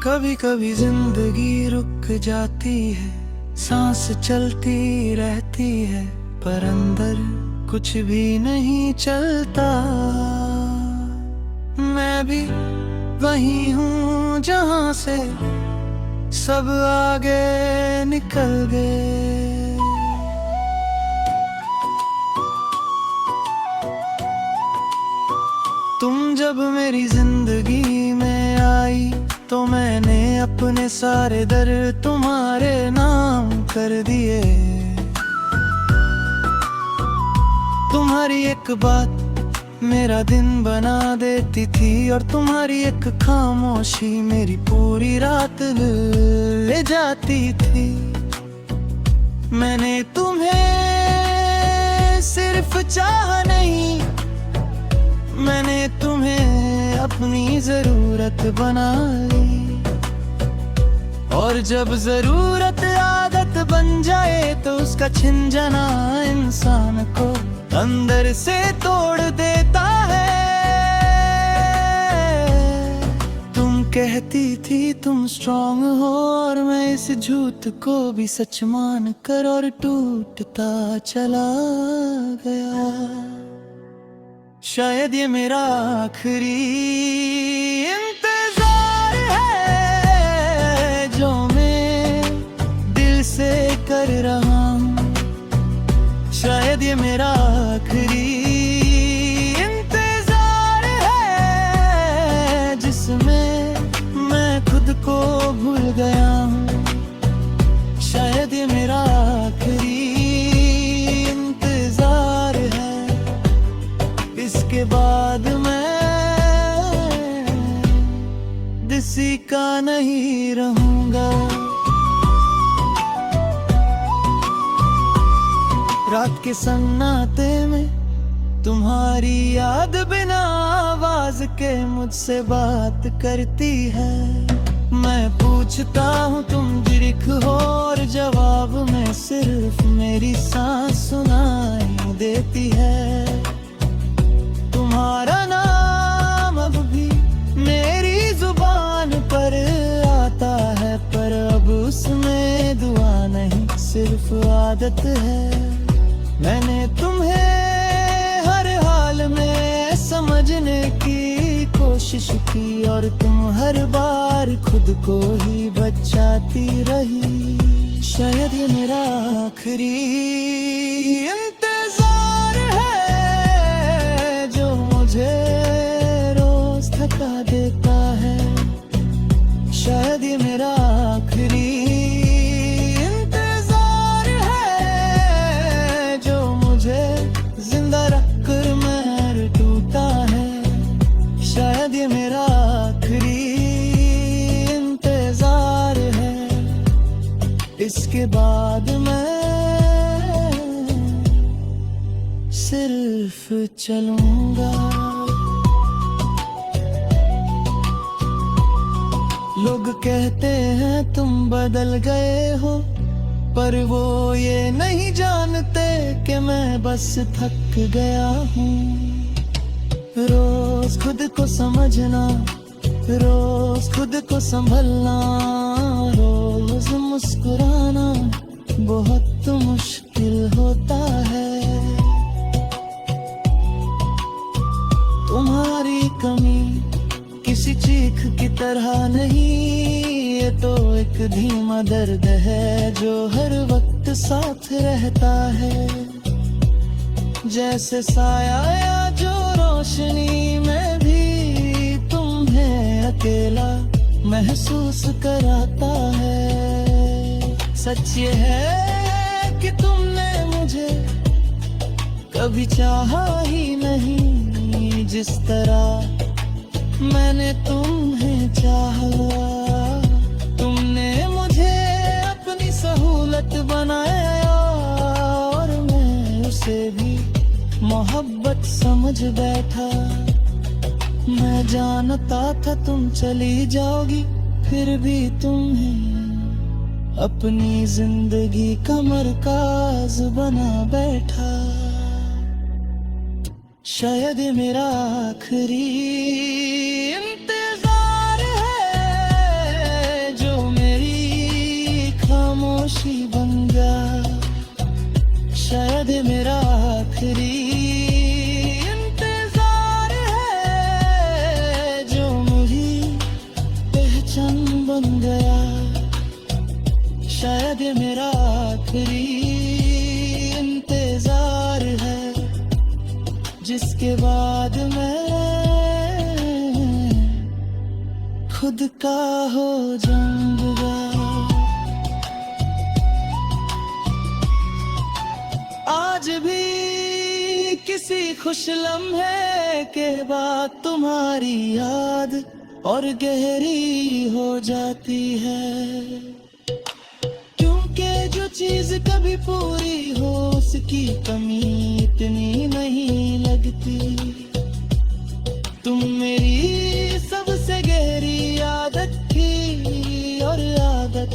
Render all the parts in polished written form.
कभी कभी जिंदगी रुक जाती है, सांस चलती रहती है, पर अंदर कुछ भी नहीं चलता। मैं भी वही हूँ जहाँ से सब आगे निकल गए। तुम जब मेरी जिंदगी में आई तो मैंने अपने सारे दर्द तुम्हारे नाम कर दिए। तुम्हारी एक बात मेरा दिन बना देती थी, और तुम्हारी एक खामोशी मेरी पूरी रात ले जाती थी। मैंने तुम्हें सिर्फ चाहा नहीं, मैंने तुम्हें अपनी जरूरत बना ली। और जब जरूरत आदत बन जाए तो उसका छिन जाना इंसान को अंदर से तोड़ देता है। तुम कहती थी तुम स्ट्रांग हो, और मैं इस झूठ को भी सच मान कर और टूटता चला गया। शायद ये मेरा आखिरी इंतजार है जो मैं दिल से कर रहा हूँ। शायद ये मेरा आखिरी इंतजार है जिसमें मैं खुद को भूल गया हूँ। शायद ये मेरा आखिरी इंतजार है, इसके बाद मैं किसी का नहीं रहूंगा। रात के सन्नाटे में तुम्हारी याद बिना आवाज के मुझसे बात करती है। मैं पूछता हूँ तुम जिरख हो, और जवाब में सिर्फ मेरी सांस सुनाई देती है। तुम्हारा नाम अब भी मेरी जुबान पर आता है, पर अब उसमें दुआ नहीं सिर्फ आदत है। मैंने तुम्हें हर हाल में समझने की कोशिश की, और तुम हर बार खुद को ही बचाती रही। शायद ये मेरा आखिरी इंतजार है जो मुझे रोज थका देता है। शायद ये मेरा आखिरी जिंदा रखकर महर टूटा है। शायद ये मेरा आखिरी इंतजार है, इसके बाद मैं सिर्फ चलूंगा। लोग कहते हैं तुम बदल गए हो, पर वो ये नहीं जानते कि मैं बस थक गया हूँ। रोज खुद को समझना, रोज खुद को संभलना, रोज मुस्कुराना बहुत मुश्किल होता है। तुम्हारी कमी किसी चीख की तरह नहीं, ये तो एक धीमा दर्द है जो हर वक्त साथ रहता है। जैसे साया या जो रोशनी में भी तुम्हें अकेला महसूस कराता है। सच ये है कि तुमने मुझे कभी चाहा ही नहीं जिस तरह मैंने तुम्हें चाहा। तुमने मुझे अपनी सहूलत बनाया, और मैं उसे भी मोहब्बत समझ बैठा। मैं जानता था तुम चली जाओगी, फिर भी तुम्हें अपनी जिंदगी का मरकज बना बैठा। शायद ये मेरा आखिरी इंतजार है काफी बन गया। शायद ये मेरा आखिरी इंतजार है जो मुझे पहचान बन गया। शायद ये मेरा आखिरी इंतजार है जिसके बाद मैं खुद का हो जाऊंगा। आज भी किसी खुश लम्हे के बाद तुम्हारी याद और गहरी हो जाती है, क्योंकि जो चीज कभी पूरी हो उसकी कमी इतनी नहीं लगती। तुम मेरी सबसे गहरी आदत थी और आदत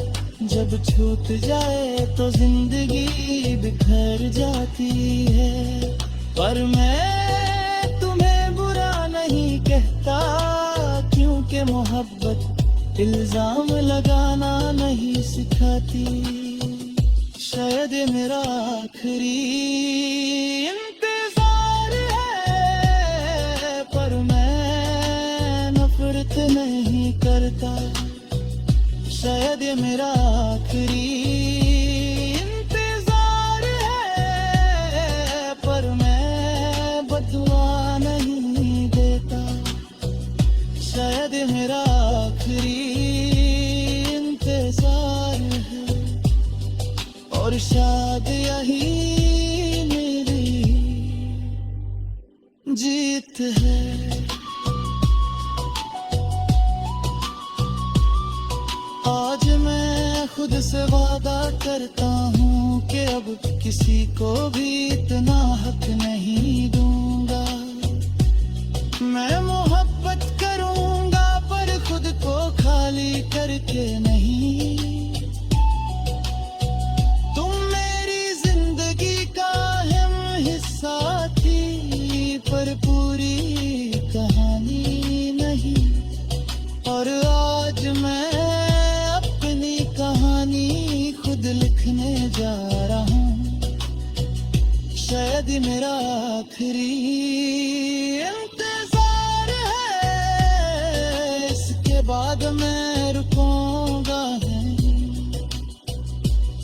जब छूट जाए तो जिंदगी बिखर जाती है। पर मैं तुम्हें बुरा नहीं कहता, क्योंकि मोहब्बत इल्जाम लगाना नहीं सिखाती। शायद ये मेरा आखिरी इंतजार है, पर मैं नफरत नहीं करता। शायद ये मेरा आखिरी इंतजार है, पर मैं बदुआ नहीं देता। शायद ये मेरा आखिरी इंतजार है और शायद यही मेरी जीत है। आज मैं खुद से वादा करता हूँ कि अब किसी को भी इतना हक नहीं दूंगा। मैं मोहब्बत करूंगा पर खुद को खाली करके नहीं। तुम मेरी जिंदगी का अहम हिस्सा थी पर पूरी कहानी नहीं। और आज मैं कहानी खुद लिखने जा रहा हूँ। शायद ये मेरा आखिरी इंतजार है, इसके बाद मैं रुकूंगा नहीं।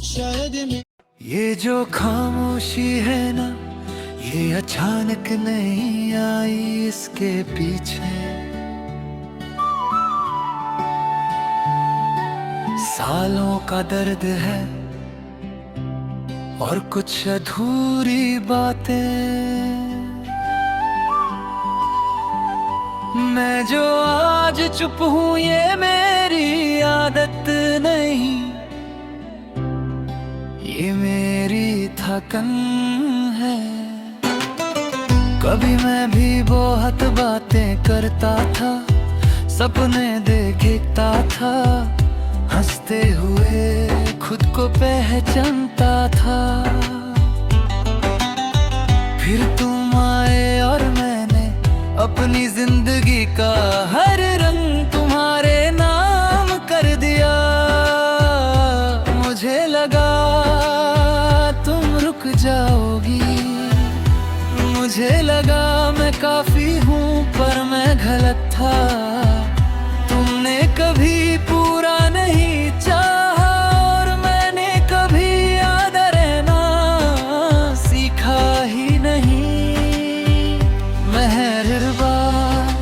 शायद ये जो खामोशी है ना, ये अचानक नहीं आई, इसके पीछे सालों का दर्द है और कुछ अधूरी बातें। मैं जो आज चुप हूँ ये मेरी आदत नहीं, ये मेरी थकन है। कभी मैं भी बहुत बातें करता था, सपने देखता था, हंसते हुए खुद को पहचानता था। फिर तुम आए और मैंने अपनी जिंदगी का हर रंग तुम्हारे नाम कर दिया। मुझे लगा तुम रुक जाओगी, मुझे लगा मैं काफी हूँ पर मैं गलत था। तुमने कभी पूरा नहीं चाहा और मैंने कभी याद रहना सीखा ही नहीं। मेहरबान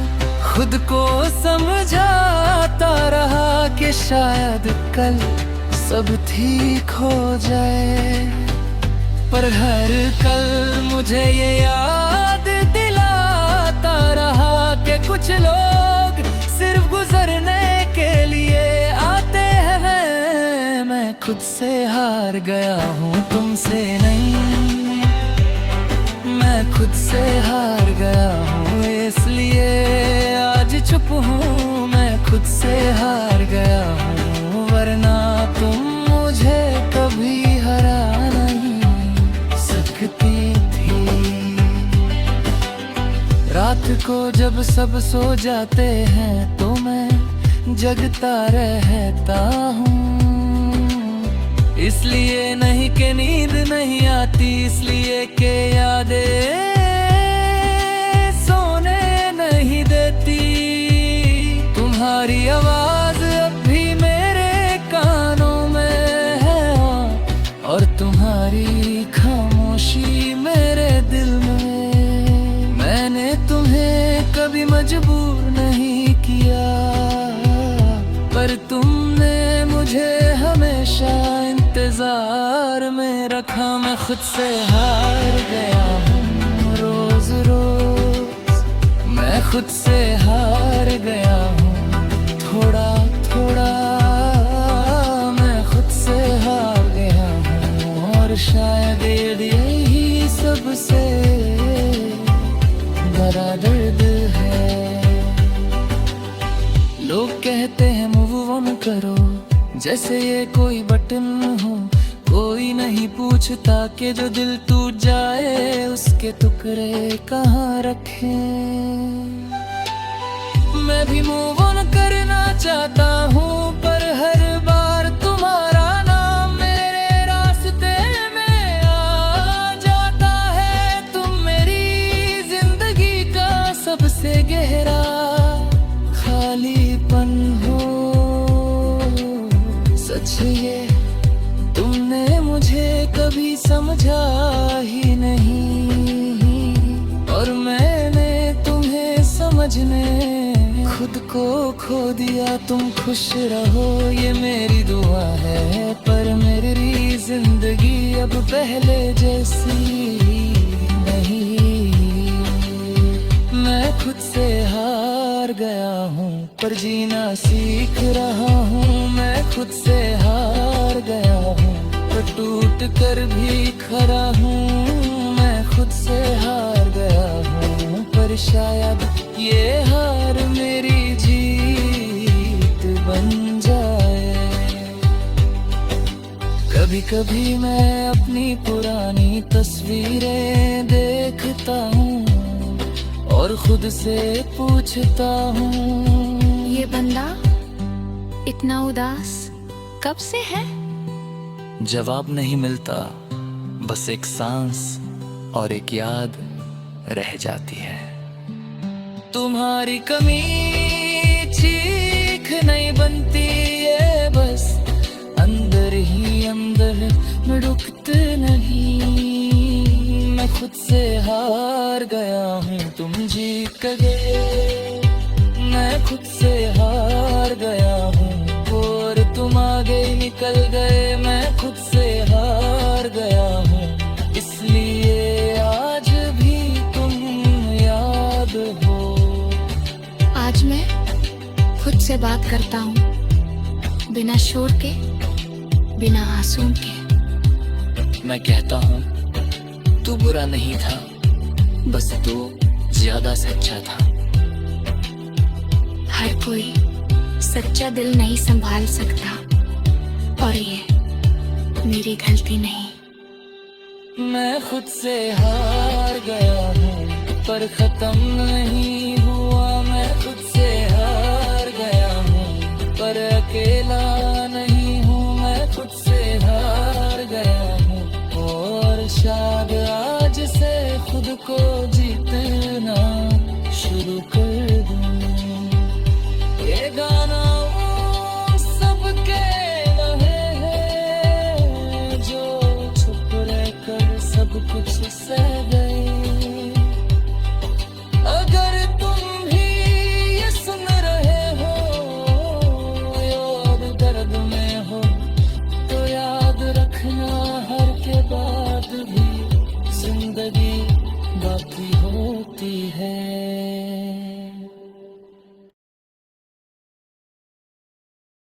खुद को समझाता रहा कि शायद कल सब ठीक हो जाए, पर हर कल मुझे ये याद दिलाता रहा कि कुछ लोग सिर्फ गुजरने के लिए आते हैं। मैं खुद से हार गया हूँ तुमसे नहीं, मैं खुद से हार गया हूँ इसलिए आज चुप हूँ। मैं खुद से हार गया हूँ वरना तुम मुझे कभी हरा नहीं सकती थी। रात को जब सब सो जाते हैं तो मैं जगता रहता हूँ। इसलिए नहीं कि नींद नहीं आती, इसलिए कि यादें सोने नहीं देती। तुम्हारी आवाज अब भी मेरे कानों में है, और तुम्हारी खामोशी मेरे दिल में। मैंने तुम्हें कभी मजबूर नहीं किया, पर तुमने मुझे हमेशा इंतजार में रखा। मैं खुद से हार गया हूँ रोज रोज, मैं खुद से हार गया हूँ थोड़ा थोड़ा। मैं खुद से हार गया हूँ, और शायद यही सबसे बड़ा दर्द है। लोग कहते हैं मूव ऑन करो, जैसे ये कोई बटन हो। कोई नहीं पूछता कि जो दिल टूट जाए उसके टुकड़े कहाँ रखें। मैं भी मूव ऑन करना चाहता हूँ, पर हर बार तुम्हारा नाम मेरे रास्ते में आ जाता है। तुम मेरी जिंदगी का सबसे गहरा खालीपन हो। सच ये तुमने मुझे कभी समझा ही नहीं, और मैंने तुम्हें समझने खुद को खो दिया। तुम खुश रहो ये मेरी दुआ है, पर मेरी जिंदगी अब पहले जैसी नहीं। मैं खुद से हार गया हूँ, पर जीना सीख रहा हूँ। मैं खुद से हार गया हूँ, पर टूट कर भी खड़ा हूँ। मैं खुद से हार गया हूँ, पर शायद ये हार मेरी जीत बन जाए। कभी कभी मैं अपनी पुरानी तस्वीरें देखता हूँ, और खुद से पूछता हूँ, ये बंदा इतना उदास कब से है? जवाब नहीं मिलता, बस एक सांस और एक याद रह जाती है। तुम्हारी कमी चीख नहीं बनती है, बस अंदर ही अंदर रुकते नहीं। मैं खुद से हार गया हूँ, तुम जीत गए। मैं खुद से हार गया हूँ, और तुम आगे निकल गए। मैं खुद से हार गया हूँ, इसलिए आज भी तुम याद हो। आज मैं खुद से बात करता हूँ, बिना शोर के, बिना आंसू के। मैं कहता हूँ तू बुरा नहीं था, बस तू ज्यादा सच्चा था। हर कोई सच्चा दिल नहीं संभाल सकता, और ये मेरी गलती नहीं। मैं खुद से हार गया हूँ, पर खत्म नहीं हुआ। मैं खुद से हार गया हूँ, पर अकेला नहीं हूँ। मैं खुद से हार गया हूँ, और शायद आज से खुद को